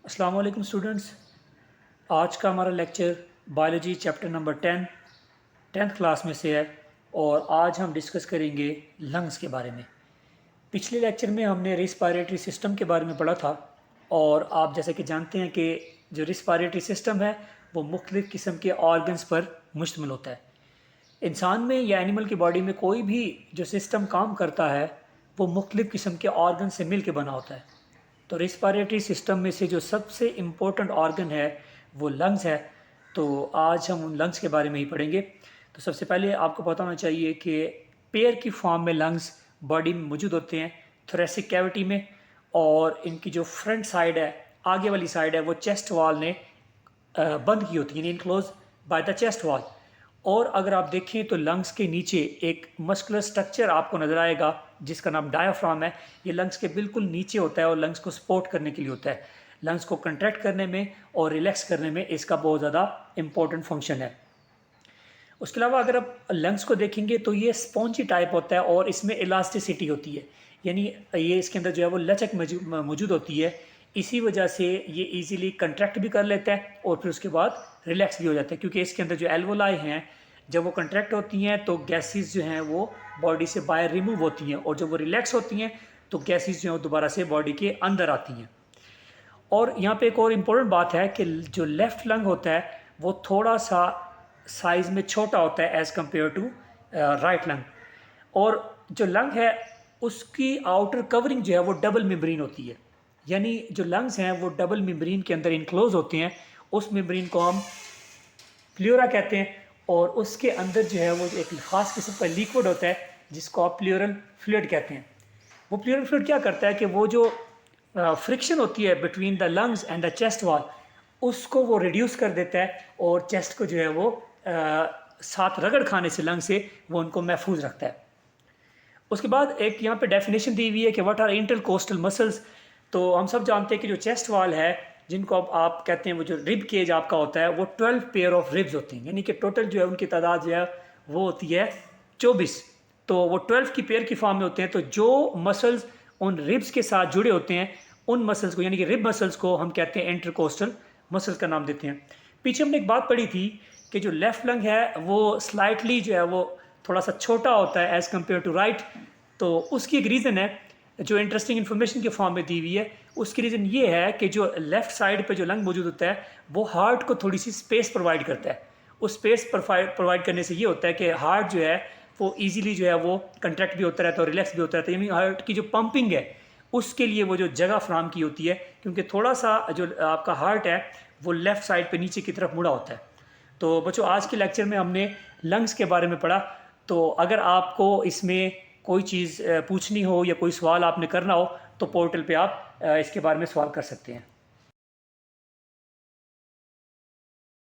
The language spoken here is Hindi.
अस्सलाम वालेकुम स्टूडेंट्स। आज का हमारा lecture biology chapter number 10th class में से है और आज हम डिस्कस करेंगे लंग्स के बारे में। पिछले लेक्चर में हमने रिस्पायरेटरी सिस्टम के बारे में पढ़ा था और आप जैसे कि जानते हैं कि जो रिस्पायरेटरी सिस्टम है वो मुख्तलिफ़ किस्म के ऑर्गन्स पर मुश्तमिल होता है। इंसान में या एनिमल की बॉडी में कोई भी जो सिस्टम काम करता है वो मुख्तलिफ़ किस्म के ऑर्गन से मिल के बना होता है। तो रिस्पायरेटरी सिस्टम में से जो सबसे इम्पोर्टेंट ऑर्गन है वो लंग्स है। तो आज हम उन लंग्स के बारे में ही पढ़ेंगे। तो सबसे पहले आपको पता होना चाहिए कि पेयर की फॉर्म में लंग्स बॉडी में मौजूद होते हैं, थोरेसिक कैविटी में, और इनकी जो फ्रंट साइड है, आगे वाली साइड है, वो चेस्ट वॉल ने बंद की होती है, यानी enclose by the chest wall. और अगर आप देखें तो लंग्स के नीचे एक मस्कुलर स्ट्रक्चर आपको नज़र आएगा जिसका नाम डायाफ्राम है। ये लंग्स के बिल्कुल नीचे होता है और लंग्स को सपोर्ट करने के लिए होता है। लंग्स को कंट्रैक्ट करने में और रिलैक्स करने में इसका बहुत ज़्यादा इंपॉर्टेंट फंक्शन है। उसके अलावा अगर आप लंग्स को देखेंगे तो ये स्पॉन्जी टाइप होता है और इसमें इलास्टिसिटी होती है, यानी ये इसके अंदर जो है वो लचक मौजूद होती है। इसी वजह से ये इजीली कंट्रैक्ट भी कर लेता है और फिर उसके बाद रिलैक्स भी हो जाता है, क्योंकि इसके अंदर जो एल्वोलाई हैं जब वो कंट्रैक्ट होती हैं तो गैसेस जो हैं वो बॉडी से बाहर रिमूव होती हैं, और जब वो रिलैक्स होती हैं तो गैसेस जो हैं वो दोबारा से बॉडी के अंदर आती हैं। और यहाँ पे एक और इम्पोर्टेंट बात है कि जो लेफ़्ट लंग होता है वो थोड़ा सा साइज़ में छोटा होता है as compare to right lung. और जो लंग है उसकी आउटर कवरिंग जो है वो डबल मेम्ब्रेन होती है, यानी जो लंग्स हैं वो डबल मेम्ब्रेन के अंदर इनक्लोज होते हैं। उस मेम्ब्रेन को हम प्ल्यूरा कहते हैं और उसके अंदर जो है वो एक ख़ास किस्म का लिक्विड होता है जिसको आप प्ल्यूरल फ्लूइड कहते हैं। वो प्ल्यूरल फ्लूइड क्या करता है कि वो जो फ्रिक्शन होती है between the lungs and the chest wall उसको वो रिड्यूस कर देता है और चेस्ट को जो है वो साथ रगड़ खाने से लंग से वो उनको महफूज रखता है। उसके बाद एक यहाँ पे डेफिनेशन दी हुई है कि व्हाट आर इंटरकोस्टल मसल्स। तो हम सब जानते हैं कि जो चेस्ट वॉल है जिनको आप कहते हैं वो जो रिब केज आपका होता है वो 12 पेयर ऑफ रिब्स होती हैं, यानी कि टोटल जो है उनकी तादाद जो है वो होती है 24। तो वो 12 की पेयर की फॉर्म में होते हैं। तो जो मसल्स उन रिब्स के साथ जुड़े होते हैं उन मसल्स को, यानी कि रिब मसल्स को हम कहते हैं इंटरकोस्टल मसल्स का नाम देते हैं। पीछे हमने एक बात पढ़ी थी कि जो लेफ़्ट लंग है वो स्लाइटली जो है वो थोड़ा सा छोटा होता है एज़ कम्पेयर टू राइट। तो उसकी एक रीज़न है जो इंटरेस्टिंग इन्फॉर्मेशन के फॉर्म में दी हुई है। उसकी रीज़न ये है कि जो लेफ़्ट साइड पे जो लंग मौजूद होता है वो हार्ट को थोड़ी सी स्पेस प्रोवाइड करता है। उस स्पेस प्रोवाइड करने से ये होता है कि हार्ट जो है वो ईजिली जो है वो कंट्रैक्ट भी होता रहता है और रिलैक्स भी होता रहता है, यानी हार्ट की जो पंपिंग है उसके लिए वो जो जगह फ्राहम की होती है, क्योंकि थोड़ा सा जो आपका हार्ट है वो लेफ़्ट साइड पे नीचे की तरफ मुड़ा होता है। तो बच्चों आज के लेक्चर में हमने लंग्स के बारे में पढ़ा। तो अगर आपको इसमें कोई चीज़ पूछनी हो या कोई सवाल आपने करना हो तो पोर्टल पे आप इसके बारे में सवाल कर सकते हैं।